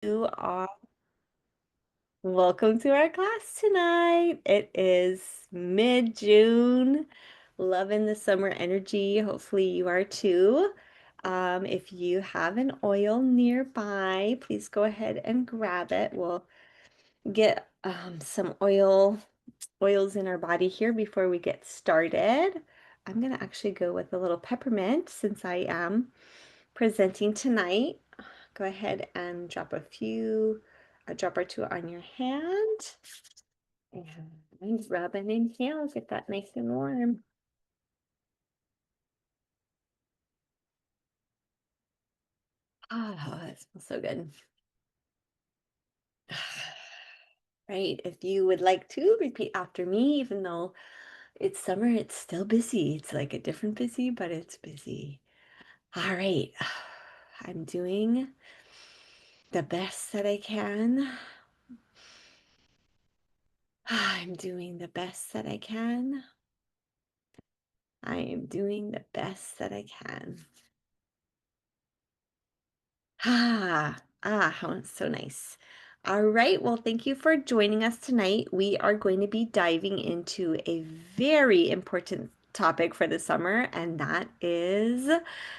You are welcome to our class tonight. It is mid-June. Loving the summer energy. Hopefully you are too. If you have an oil nearby, please go ahead and grab it. We'll get some oils in our body here before we get started. I'm gonna actually go with a little peppermint since I am presenting tonight. Go ahead and drop a drop or two on your hand. And rub and inhale, get that nice and warm. Oh, that smells so good. Right, if you would like to repeat after me, even though it's summer, it's still busy. It's like a different busy, but it's busy. All right, I'm doing the best that I can. I'm doing the best that I can. I am doing the best that I can. Oh, it's so nice. All right, well, thank you for joining us tonight. We are going to be diving into a very important topic for the summer, and that is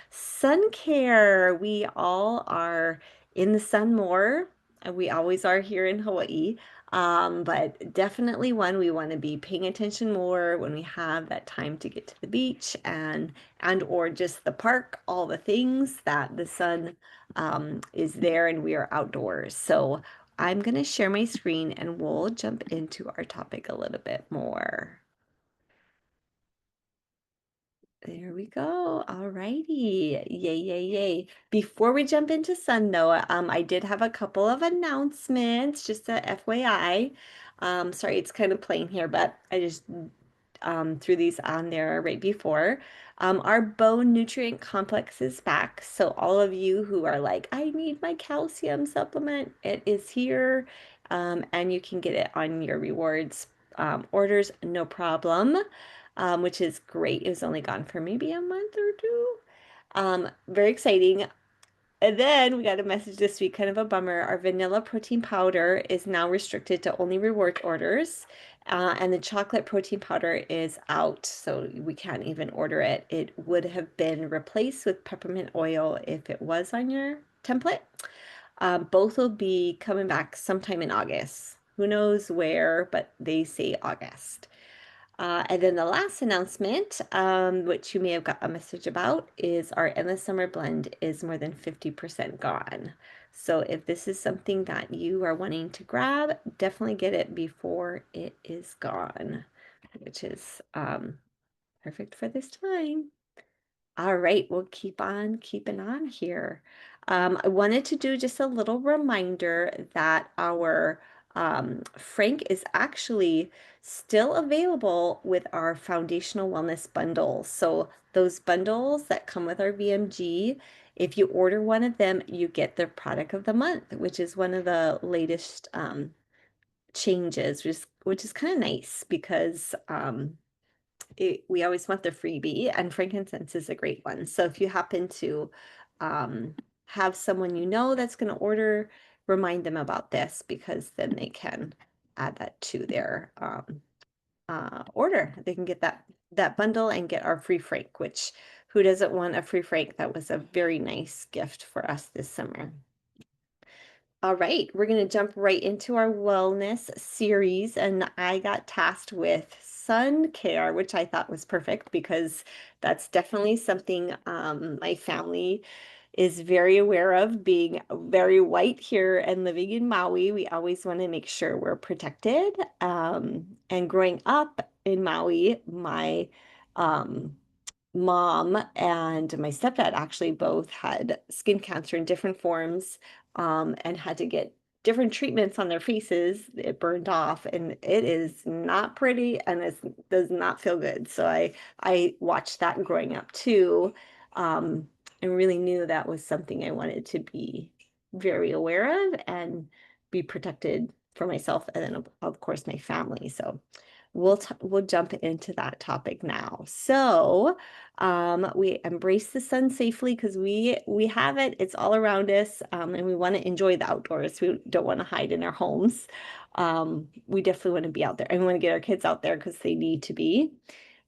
sun care. We all are in the sun more, and we always are here in Hawaii. But definitely one we want to be paying attention more when we have that time to get to the beach and or just the park, all the things that the sun is there and we are outdoors. So I'm going to share my screen and we'll jump into our topic a little bit more. There we go. All righty. Yay, yay, yay. Before we jump into sun though, I did have a couple of announcements, just a FYI. Sorry, it's kind of plain here, but I just threw these on there right before. Our bone nutrient complex is back. So all of you who are like, I need my calcium supplement, it is here. And you can get it on your rewards orders, no problem, which is great. It was only gone for maybe a month or two. Very exciting. And then we got a message this week, kind of a bummer. Our vanilla protein powder is now restricted to only reward orders. And the chocolate protein powder is out, so we can't even order it. It would have been replaced with peppermint oil if it was on your template. Both will be coming back sometime in August. Who knows where, but they say August. And then the last announcement, which you may have got a message about, is our Endless Summer Blend is more than 50% gone. So if this is something that you are wanting to grab, definitely get it before it is gone, which is perfect for this time. All right, we'll keep on keeping on here. I wanted to do just a little reminder that our Frank is actually still available with our foundational wellness bundles. So those bundles that come with our VMG, if you order one of them, you get the product of the month, which is one of the latest changes, which is kind of nice because we always want the freebie, and frankincense is a great one. So if you happen to have someone you know that's going to order, remind them about this because then they can add that to their order. They can get that bundle and get our free frank, which who doesn't want a free frank? That was a very nice gift for us this summer. All right, we're going to jump right into our wellness series, and I got tasked with sun care, which I thought was perfect because that's definitely something my family is very aware of. Being very white here and living in Maui, we always want to make sure we're protected. And growing up in Maui, my mom and my stepdad actually both had skin cancer in different forms and had to get different treatments on their faces. It burned off and it is not pretty and it does not feel good. So I watched that growing up too, and really knew that was something I wanted to be very aware of and be protected for myself and then of course my family. So we'll jump into that topic now. So, we embrace the sun safely because we have it. It's all around us, and we want to enjoy the outdoors. We don't want to hide in our homes. We definitely want to be out there, and we want to get our kids out there because they need to be.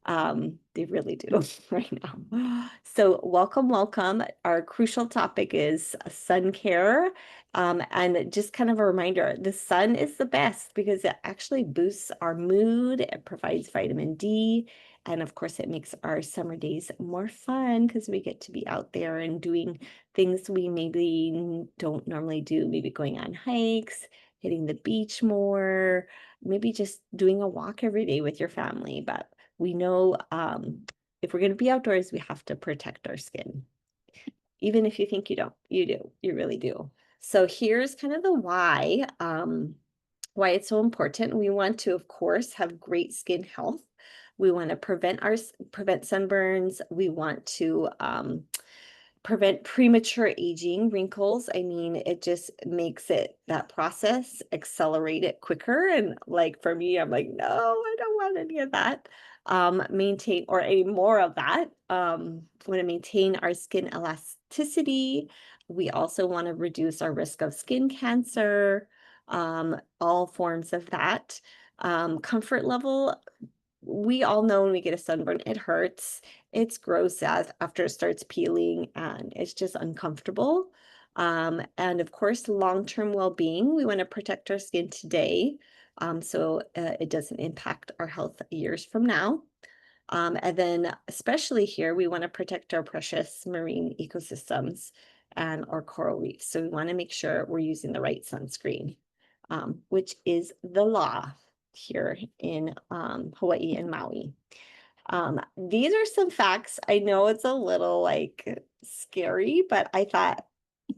They really do right now. So welcome, welcome. Our crucial topic is sun care. And just kind of a reminder, the sun is the best because it actually boosts our mood, it provides vitamin D, and of course it makes our summer days more fun because we get to be out there and doing things we maybe don't normally do, maybe going on hikes, hitting the beach more, maybe just doing a walk every day with your family. But we know if we're going to be outdoors, we have to protect our skin. Even if you think you don't, you do, you really do. So here's kind of the why it's so important. We want to, of course, have great skin health. We want to prevent sunburns. We want to prevent premature aging, wrinkles. I mean, it just makes that process accelerate it quicker. And like for me, I'm like, no, I don't want any of that. Maintain or any more of that. Want to maintain our skin elasticity. We also want to reduce our risk of skin cancer, all forms of that. Comfort level, we all know when we get a sunburn, it hurts. It's gross as after it starts peeling and it's just uncomfortable. And of course, long-term well-being, we want to protect our skin today so it doesn't impact our health years from now. And then especially here, we want to protect our precious marine ecosystems and our coral reefs. So we want to make sure we're using the right sunscreen, which is the law here in Hawaii and Maui. These are some facts. I know it's a little like scary, but I thought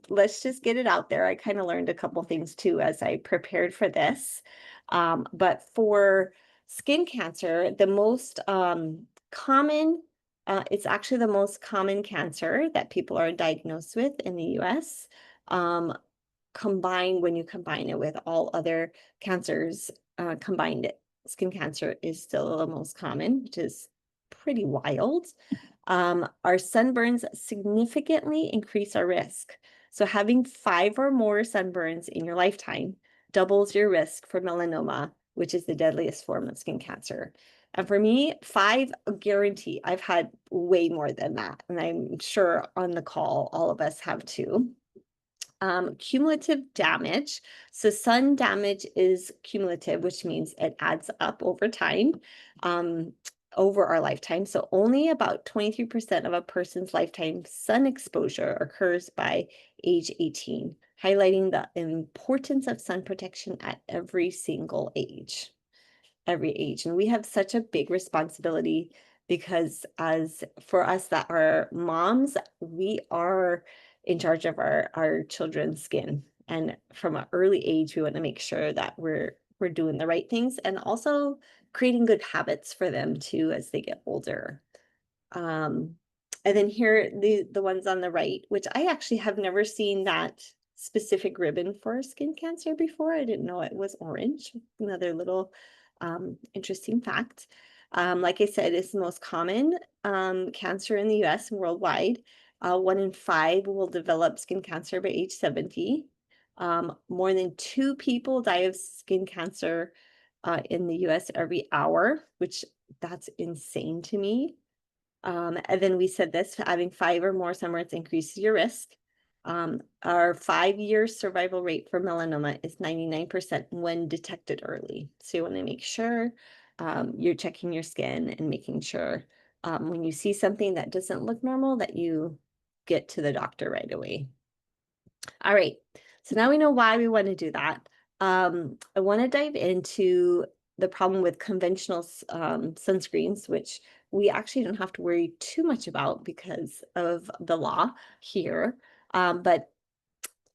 let's just get it out there. I kind of learned a couple things too as I prepared for this. But for skin cancer, the most common, it's actually the most common cancer that people are diagnosed with in the US. When you combine it with all other cancers combined, skin cancer is still the most common, which is pretty wild. Our sunburns significantly increase our risk. So having 5 or more sunburns in your lifetime doubles your risk for melanoma, which is the deadliest form of skin cancer. And for me, 5 guarantee. I've had way more than that. And I'm sure on the call, all of us have too. Cumulative damage. So sun damage is cumulative, which means it adds up over time, over our lifetime. So only about 23% of a person's lifetime sun exposure occurs by age 18, highlighting the importance of sun protection at every single age. Every age. And we have such a big responsibility because as for us that are moms, we are in charge of our children's skin. And from an early age, we want to make sure that we're doing the right things and also creating good habits for them too as they get older. And then here the ones on the right, which I actually have never seen that specific ribbon for skin cancer before. I didn't know it was orange. Another little interesting fact. Like I said, it's the most common cancer in the US and worldwide. 1 in 5 will develop skin cancer by age 70. More than 2 people die of skin cancer in the US every hour, which that's insane to me. And then we said this, having 5 or more sunburns increases your risk. Our 5-year survival rate for melanoma is 99% when detected early. So you want to make sure you're checking your skin and making sure when you see something that doesn't look normal that you get to the doctor right away. All right, so now we know why we want to do that. I want to dive into the problem with conventional sunscreens, which we actually don't have to worry too much about because of the law here. But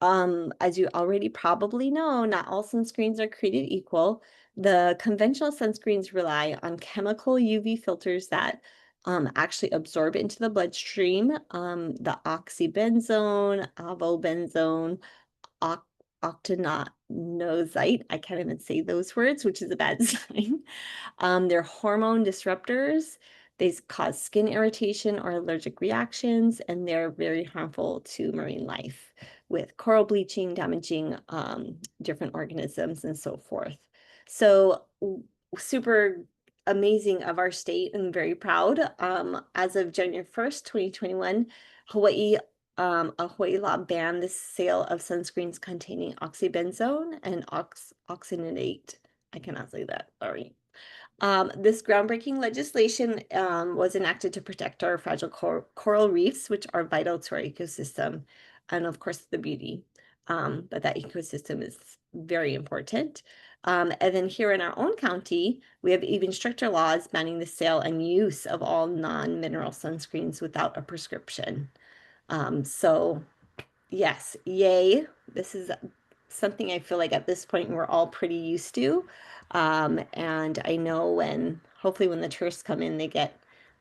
as you already probably know, not all sunscreens are created equal. The conventional sunscreens rely on chemical UV filters that actually absorb into the bloodstream. The oxybenzone, avobenzone, octinoxate. I can't even say those words, which is a bad sign. They're hormone disruptors. They cause skin irritation or allergic reactions, and they're very harmful to marine life with coral bleaching, damaging different organisms and so forth. So super amazing of our state and very proud. As of January 1st, 2021, Hawaii a Hawaii law banned the sale of sunscreens containing oxybenzone and oxygenate. I cannot say that, sorry. This groundbreaking legislation was enacted to protect our fragile coral reefs, which are vital to our ecosystem, and of course the beauty. But that ecosystem is very important. And then here in our own county, we have even stricter laws banning the sale and use of all non-mineral sunscreens without a prescription. So yes, yay. This is something I feel like at this point we're all pretty used to. And I know hopefully when the tourists come in, they get,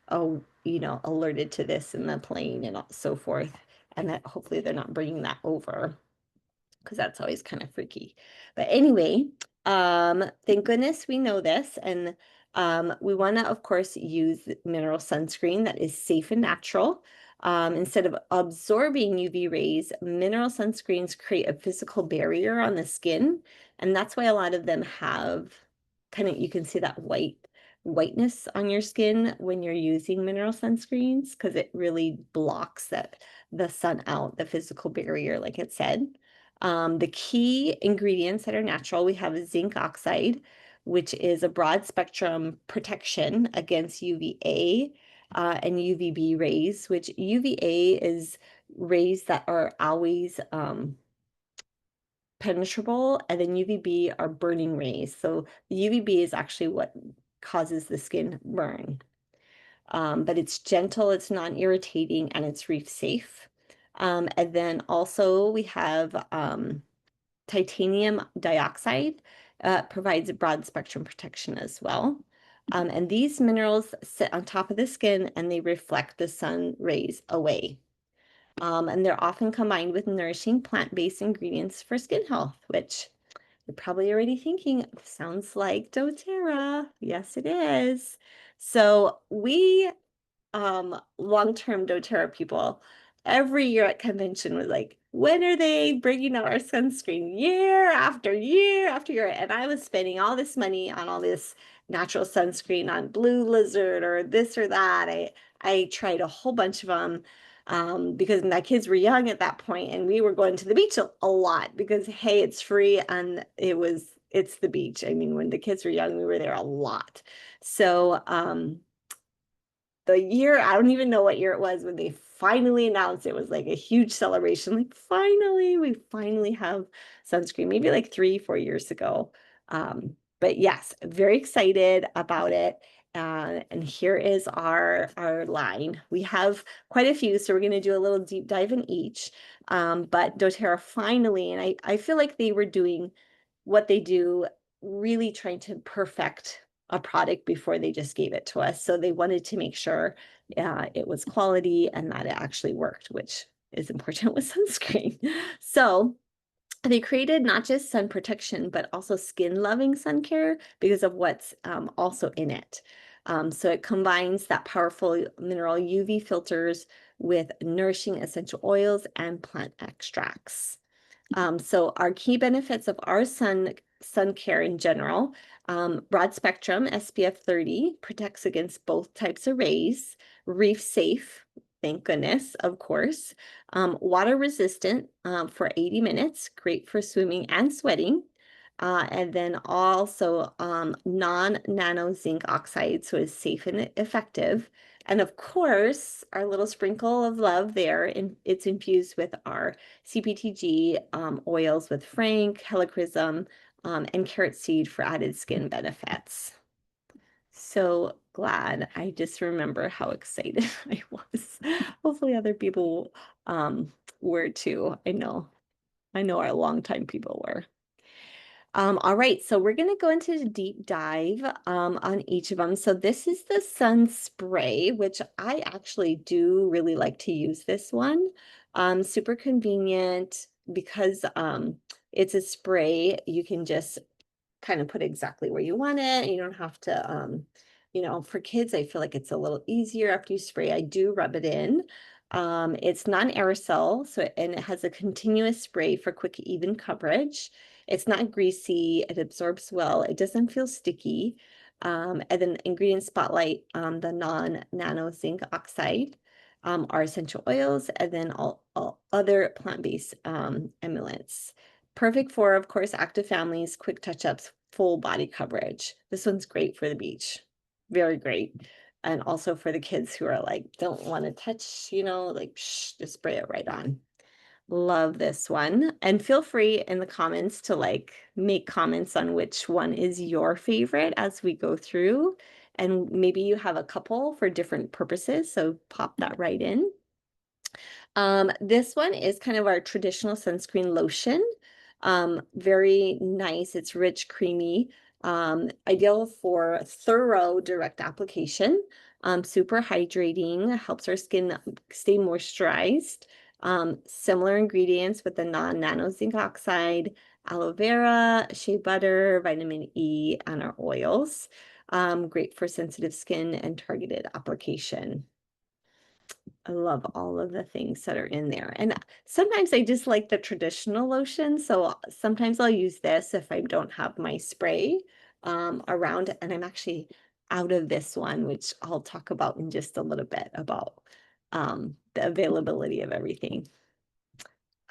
oh, alerted to this in the plane and so forth. And that hopefully they're not bringing that over because that's always kind of freaky. But anyway, thank goodness we know this. And we want to, of course, use mineral sunscreen that is safe and natural. Instead of absorbing UV rays, mineral sunscreens create a physical barrier on the skin. And that's why a lot of them have you can see that whiteness on your skin when you're using mineral sunscreens because it really blocks the sun out, the physical barrier, like it said. The key ingredients that are natural, we have zinc oxide, which is a broad spectrum protection against UVA and UVB rays, which UVA is rays that are always penetrable, and then UVB are burning rays. So the UVB is actually what causes the skin burn. But it's gentle, it's non-irritating, and it's reef safe. And then also we have titanium dioxide provides a broad spectrum protection as well. And these minerals sit on top of the skin and they reflect the sun rays away. And they're often combined with nourishing plant-based ingredients for skin health, which you're probably already thinking sounds like doTERRA. Yes, it is. So we long-term doTERRA people every year at convention was like, when are they bringing out our sunscreen year after year after year? And I was spending all this money on all this natural sunscreen on Blue Lizard or this or that. I tried a whole bunch of them because my kids were young at that point and we were going to the beach a lot because hey, it's free and it's the beach. I mean, when the kids were young, we were there a lot. So the year, I don't even know what year it was when they finally announced it was like a huge celebration. Like finally, we finally have sunscreen, maybe like 3-4 years ago. But yes, very excited about it. And here is our line. We have quite a few, so we're going to do a little deep dive in each. But doTERRA finally, and I feel like they were doing what they do, really trying to perfect a product before they just gave it to us. So they wanted to make sure it was quality and that it actually worked, which is important with sunscreen. So they created not just sun protection, but also skin loving sun care because of what's also in it. So it combines that powerful mineral UV filters with nourishing essential oils and plant extracts. So our key benefits of our sun care in general, broad spectrum SPF 30 protects against both types of rays, reef safe, thank goodness, of course, water resistant for 80 minutes, great for swimming and sweating. And then also non-nano zinc oxide, so it's safe and effective. And of course, our little sprinkle of love there, and it's infused with our CPTG oils with Frank, helichrysum, and carrot seed for added skin benefits. So glad. I just remember how excited I was. Hopefully other people were too. I know our longtime people were. All right, so we're going to go into a deep dive on each of them. So this is the sun spray, which I actually do really like to use this one. Super convenient because It's a spray. You can just kind of put exactly where you want it. You don't have to, for kids, I feel like it's a little easier after you spray. I do rub it in. It's non-aerosol, so and it has a continuous spray for quick, even coverage. It's not greasy. It absorbs well. It doesn't feel sticky. And then ingredient spotlight, the non-nano zinc oxide, are essential oils, and then all other plant-based emollients. Perfect for, of course, active families, quick touch-ups, full body coverage. This one's great for the beach. Very great. And also for the kids who are like, don't want to touch, like, just spray it right on. Love this one. And feel free in the comments to like make comments on which one is your favorite as we go through. And maybe you have a couple for different purposes, so pop that right in. This one is kind of our traditional sunscreen lotion. Very nice. It's rich, creamy, ideal for thorough direct application. Super hydrating, helps our skin stay moisturized. Similar ingredients with the non-nano zinc oxide, aloe vera, shea butter, vitamin E, and our oils. Great for sensitive skin and targeted application. I love all of the things that are in there. And sometimes I just like the traditional lotion. So sometimes I'll use this if I don't have my spray around. And I'm actually out of this one, which I'll talk about in just a little bit about the availability of everything.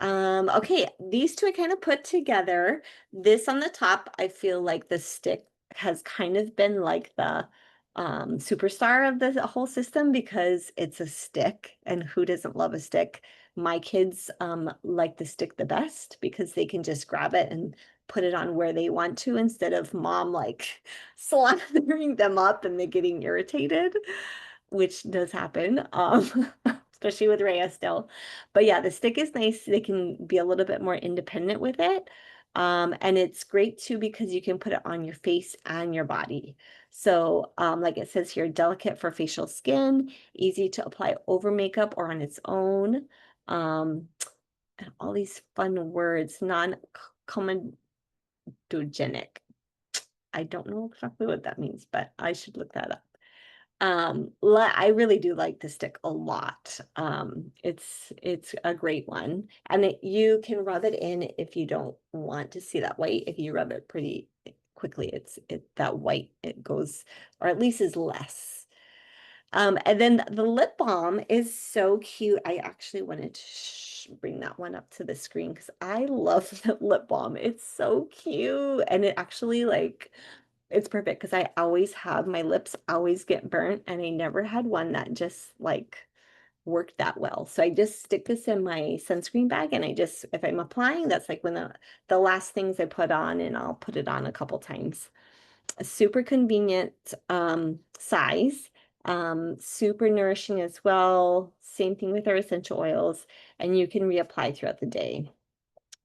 Okay, these two I kind of put together. This on the top, I feel like the stick has kind of been like the superstar of the whole system because it's a stick, and who doesn't love a stick? My kids like the stick the best because they can just grab it and put it on where they want to instead of mom like slathering them up and they're getting irritated, which does happen. Especially with Rhea still. But yeah, the stick is nice. They can be a little bit more independent with it. And it's great too because you can put it on your face and your body. So, like it says here, delicate for facial skin, easy to apply over makeup or on its own. And all these fun words, non-comedogenic. I don't know exactly what that means, but I should look that up. I really do like the stick a lot. It's a great one. And you can rub it in if you don't want to see that white. If you rub it pretty quickly, that white it goes, or at least is less. And then the lip balm is so cute. I actually wanted to bring that one up to the screen because I love the lip balm. It's so cute. And it actually like it's perfect because I always have my lips always get burnt and I never had one that just like worked that well. So I just stick this in my sunscreen bag and I just if I'm applying, that's like when the last things I put on and I'll put it on a couple times. A super convenient size, super nourishing as well. Same thing with our essential oils, and you can reapply throughout the day.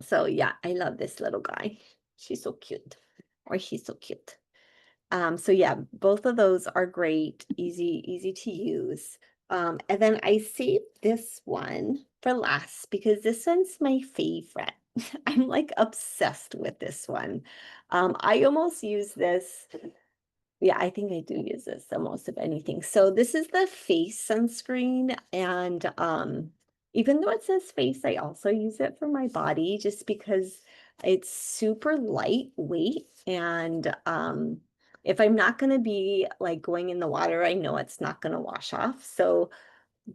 So yeah, I love this little guy. She's so cute, or he's so cute. So yeah, both of those are great, easy to use. And then I saved this one for last because this one's my favorite. I'm like obsessed with this one. I almost use this. Yeah, I think I do use this the most of anything. So this is the face sunscreen, and even though it says face, I also use it for my body just because it's super lightweight and if I'm not going to be like going in the water, I know it's not going to wash off. So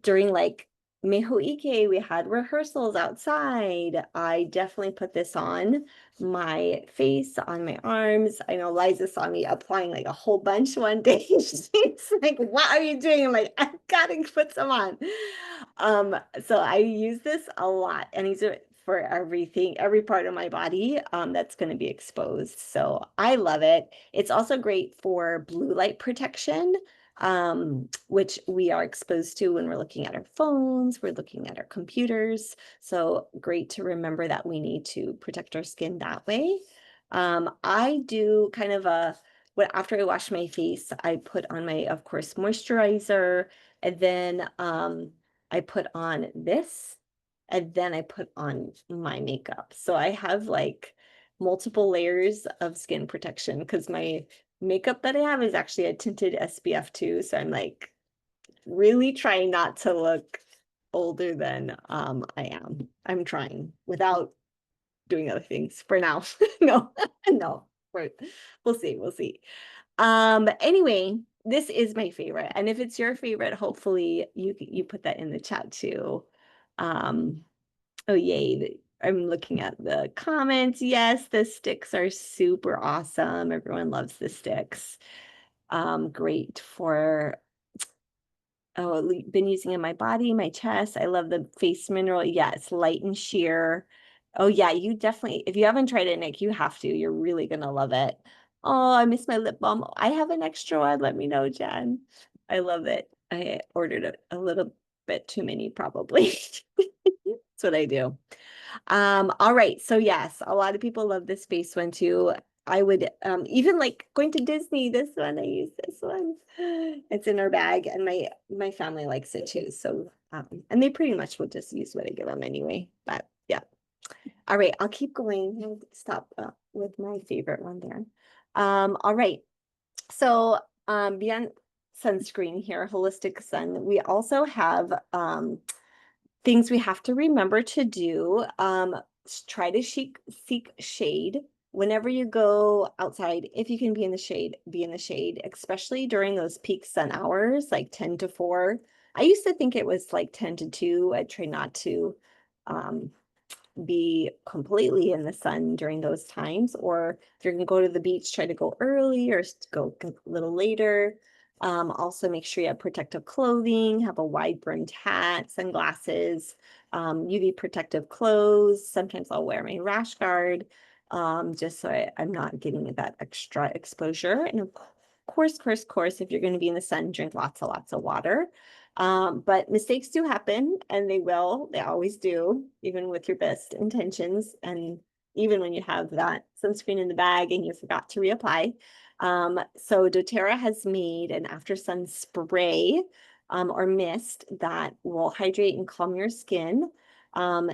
during like Mehoike, we had rehearsals outside. I definitely put this on my face, on my arms. I know Liza saw me applying like a whole bunch one day. She's like, what are you doing? I'm like, I've got to put some on. So I use this a lot and these are for everything, every part of my body that's going to be exposed. So I love it. It's also great for blue light protection, which we are exposed to when we're looking at our phones, we're looking at our computers. So great to remember that we need to protect our skin that way. I do kind of after I wash my face, I put on my, of course, moisturizer, and then I put on this. and then I put on my makeup. So I have like multiple layers of skin protection because my makeup that I have is actually a tinted SPF too. So I'm like really trying not to look older than I am. I'm trying without doing other things for now. No, no. We'll see. We'll see. Anyway, this is my favorite. And if it's your favorite, hopefully you put that in the chat too. Um, oh yay. I'm looking at the comments. Yes, the sticks are super awesome. Everyone loves the sticks. Great for been using in my body, my chest. I love the face mineral. Yeah, it's light and sheer. Oh yeah, you definitely, if you haven't tried it, Nick, you have to. You're really gonna love it. Oh, I miss my lip balm. I have an extra one. Let me know, Jen. I love it. I ordered a little bit too many, probably. That's what I do. All right. So yes, a lot of people love this space one too. I would even like going to Disney, this one, I use this one. It's in our bag and my family likes it too. So and they pretty much will just use what I give them anyway. But yeah. All right, I'll keep going. I'll stop with my favorite one there. All right. So beyond sunscreen here, Holistic Sun, we also have things we have to remember to do. Try to seek shade whenever you go outside. If you can be in the shade, be in the shade, especially during those peak sun hours, like 10 to 4. I used to think it was like 10 to 2. I try not to um, be completely in the sun during those times. Or if you're going to go to the beach, try to go early or go a little later. Also, make sure you have protective clothing, have a wide brimmed hat, sunglasses, UV protective clothes. Sometimes I'll wear my rash guard just so I'm not getting that extra exposure. And of course, if you're going to be in the sun, drink lots of water. But mistakes do happen and they will, they always do, even with your best intentions. And even when you have that sunscreen in the bag and you forgot to reapply. So doTERRA has made an after sun spray or mist that will hydrate and calm your skin.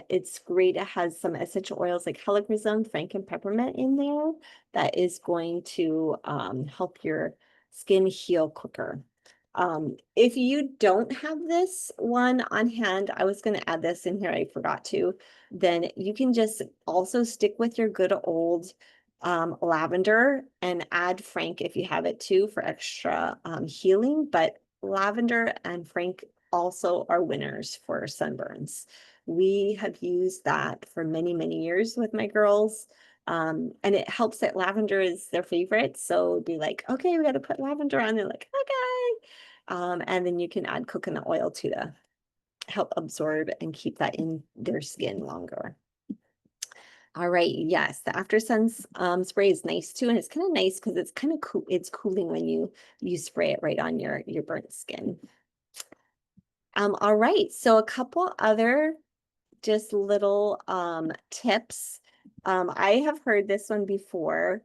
It's great. It has some essential oils like helichrysum, frank, and peppermint in there that is going to help your skin heal quicker. If you don't have this one on hand, I was going to add this in here, I forgot to, then you can just also stick with your good old lavender and add frank if you have it too for extra healing. But lavender and frank also are winners for sunburns. We have used that for many years with my girls. And it helps that lavender is their favorite. So be like, okay, we got to put lavender on. They're like, okay. And then you can add coconut oil too to help absorb and keep that in their skin longer. All right, yes, the after sun spray is nice too, and it's kind of nice because it's kind of cool. It's cooling when you spray it right on your burnt skin. All right, so a couple other just little tips. I have heard this one before.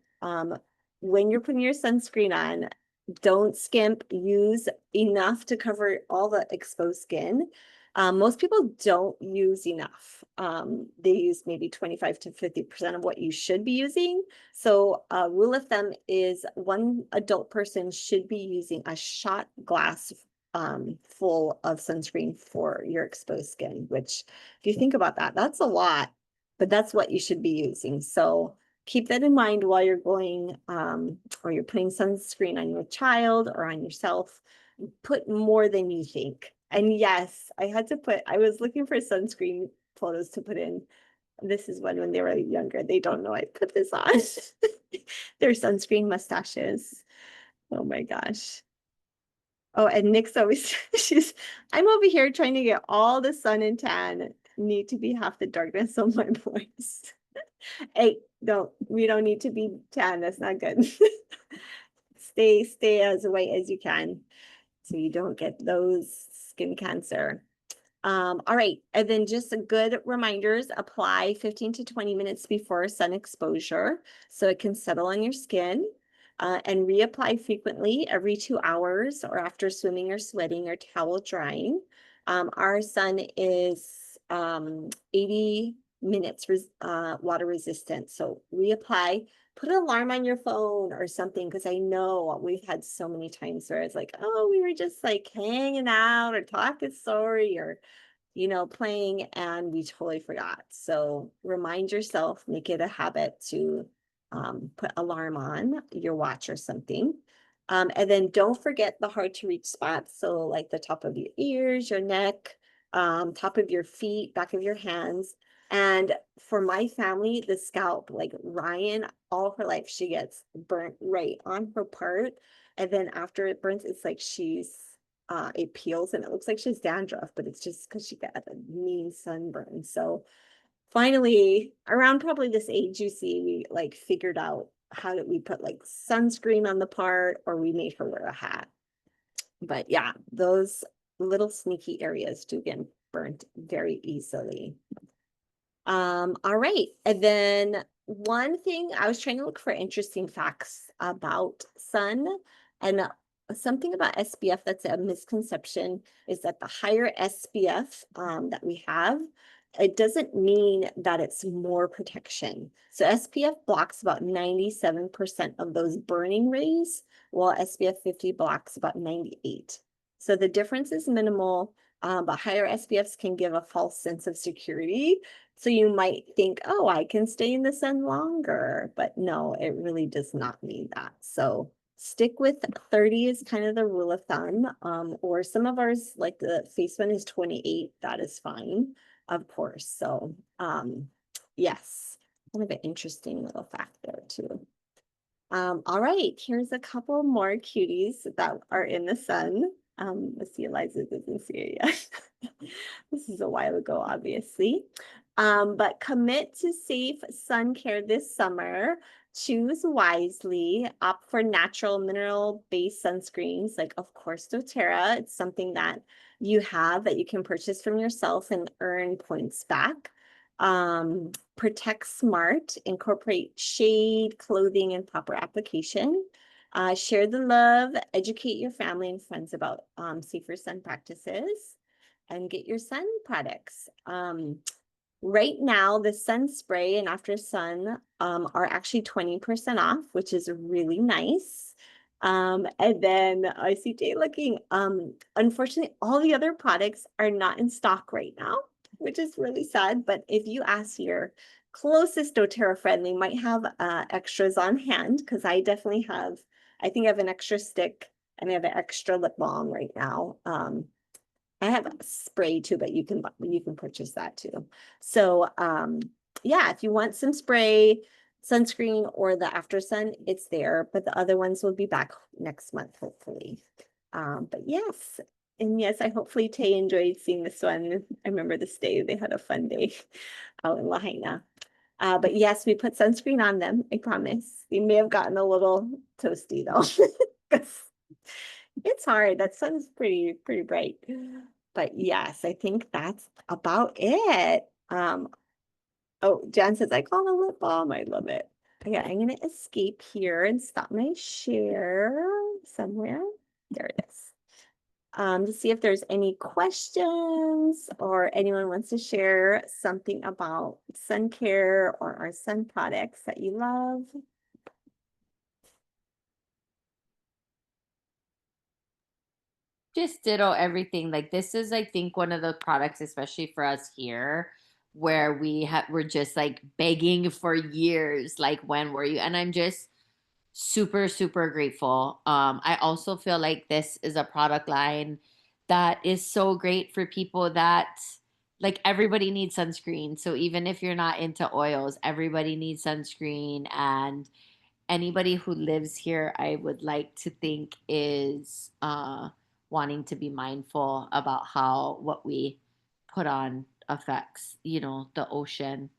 When you're putting your sunscreen on, don't skimp, use enough to cover all the exposed skin. Most people don't use enough. They use maybe 25 to 50% of what you should be using. So rule of thumb is one adult person should be using a shot glass full of sunscreen for your exposed skin, which if you think about that, that's a lot, but that's what you should be using. So keep that in mind while you're going or you're putting sunscreen on your child or on yourself. Put more than you think. And yes, I was looking for sunscreen photos to put in. This is when they were younger. They don't know I put this on. Their sunscreen mustaches. Oh my gosh. Oh, and Nick's always, I'm over here trying to get all the sun and tan. Need to be half the darkness of my voice. Hey, we don't need to be tan. That's not good. Stay as white as you can so you don't get those skin cancer. All right, and then just a good reminders, apply 15 to 20 minutes before sun exposure so it can settle on your skin. And reapply frequently every 2 hours or after swimming or sweating or towel drying. Our sun is 80 minutes water resistant. So reapply, put an alarm on your phone or something, because I know we've had so many times where it's like, oh, we were just like hanging out or talking story or playing, and we totally forgot. So remind yourself, make it a habit to put alarm on your watch or something. And then don't forget the hard to reach spots. So like the top of your ears, your neck, top of your feet, back of your hands. And for my family, the scalp, like Ryan, all her life, she gets burnt right on her part. And then after it burns, it's like it peels and it looks like she's dandruff, but it's just because she got a mean sunburn. So finally, around probably this age, you see, we like figured out how did we put like sunscreen on the part, or we made her wear a hat. But yeah, those little sneaky areas do get burnt very easily. All right. And then one thing I was trying to look for interesting facts about sun, and something about SPF that's a misconception is that the higher SPF that we have, it doesn't mean that it's more protection. So SPF blocks about 97% of those burning rays, while SPF 50 blocks about 98. So the difference is minimal, but higher SPFs can give a false sense of security. So you might think, oh, I can stay in the sun longer, but no, it really does not mean that. So stick with 30 is kind of the rule of thumb. Or some of ours, like the face one is 28, that is fine, of course. So yes, kind of an interesting little fact there too. All right, here's a couple more cuties that are in the sun. Let's see, Eliza doesn't see it yet. This is a while ago, obviously. But commit to safe sun care this summer. Choose wisely. Opt for natural mineral-based sunscreens, like of course doTERRA. It's something that you have that you can purchase from yourself and earn points back. Protect smart, incorporate shade, clothing, and proper application. Share the love, educate your family and friends about safer sun practices, and get your sun products. Right now, the sun spray and after sun are actually 20% off, which is really nice. And then I see Jay looking. Unfortunately, all the other products are not in stock right now, which is really sad. But if you ask your closest doTERRA friend, they might have extras on hand, because I definitely have. I think I have an extra stick and I have an extra lip balm right now. I have a spray too, but you can purchase that too. So yeah, if you want some spray, sunscreen, or the after sun, it's there, but the other ones will be back next month, hopefully. But yes, and yes, I hopefully Tay enjoyed seeing this one. I remember this day, they had a fun day out in Lahaina. But yes, we put sunscreen on them, I promise. They may have gotten a little toasty though. 'Cause it's hard. That sun's pretty bright. But yes, I think that's about it. Oh, Jan says I call the lip balm. I love it. Okay, I'm gonna escape here and stop my share somewhere. There it is. To see if there's any questions or anyone wants to share something about sun care or our sun products that you love. Just ditto everything. Like this is, I think, one of the products, especially for us here, where we're just like begging for years. Like, when were you? And I'm just super, super grateful. I also feel like this is a product line that is so great for people that, like, everybody needs sunscreen. So even if you're not into oils, everybody needs sunscreen. And anybody who lives here, I would like to think is wanting to be mindful about how what we put on affects, the ocean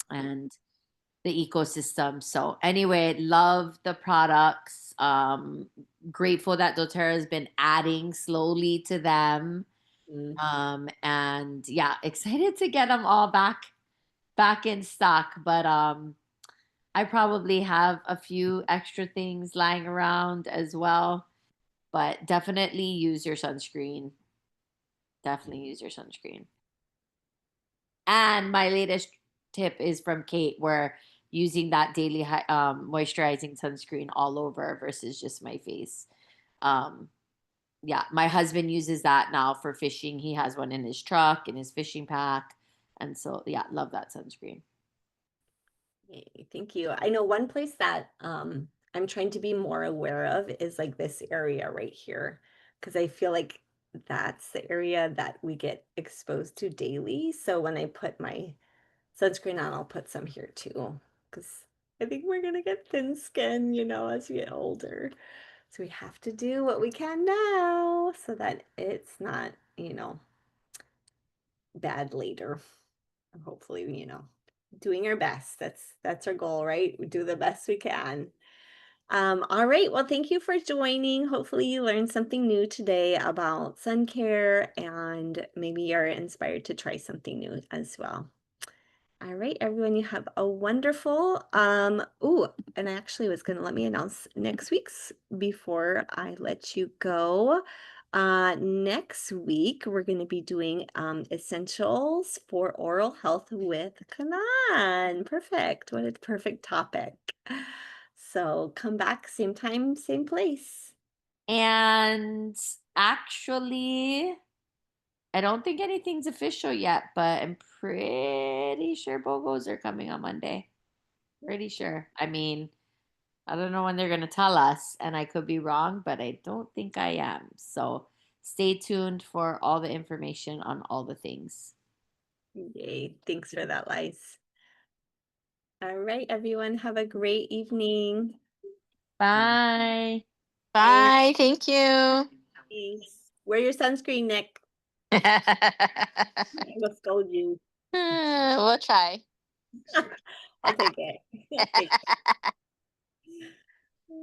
and the ecosystem. So anyway, love the products. Grateful that doTERRA has been adding slowly to them. Mm. And yeah, excited to get them all back in stock. But I probably have a few extra things lying around as well. But definitely use your sunscreen. Definitely use your sunscreen. And my latest tip is from Kate, where using that daily moisturizing sunscreen all over versus just my face. Um, yeah, my husband uses that now for fishing. He has one in his truck, in his fishing pack. And so, yeah, love that sunscreen. Yay, thank you. I know one place that I'm trying to be more aware of is like this area right here, because I feel like that's the area that we get exposed to daily. So when I put my sunscreen on, I'll put some here too, because I think we're gonna get thin skin, as we get older. So we have to do what we can now so that it's not, bad later. Hopefully, doing our best. That's our goal, right? We do the best we can. All right. Well, thank you for joining. Hopefully, you learned something new today about sun care and maybe you're inspired to try something new as well. All right, everyone, you have a wonderful and I actually was going to let me announce next week's before I let you go. Next week we're going to be doing essentials for oral health with Kanan. Perfect. What a perfect topic. So come back same time, same place. And actually, I don't think anything's official yet, but I'm pretty sure BOGOs are coming on Monday. Pretty sure. I mean, I don't know when they're going to tell us, and I could be wrong, but I don't think I am. So stay tuned for all the information on all the things. Yay. Thanks for that, Lice. All right, everyone, have a great evening. Bye. Bye. Bye. Thank you. Thanks. Wear your sunscreen, Nick. I will scold you. We'll try. I'll take it. Thanks.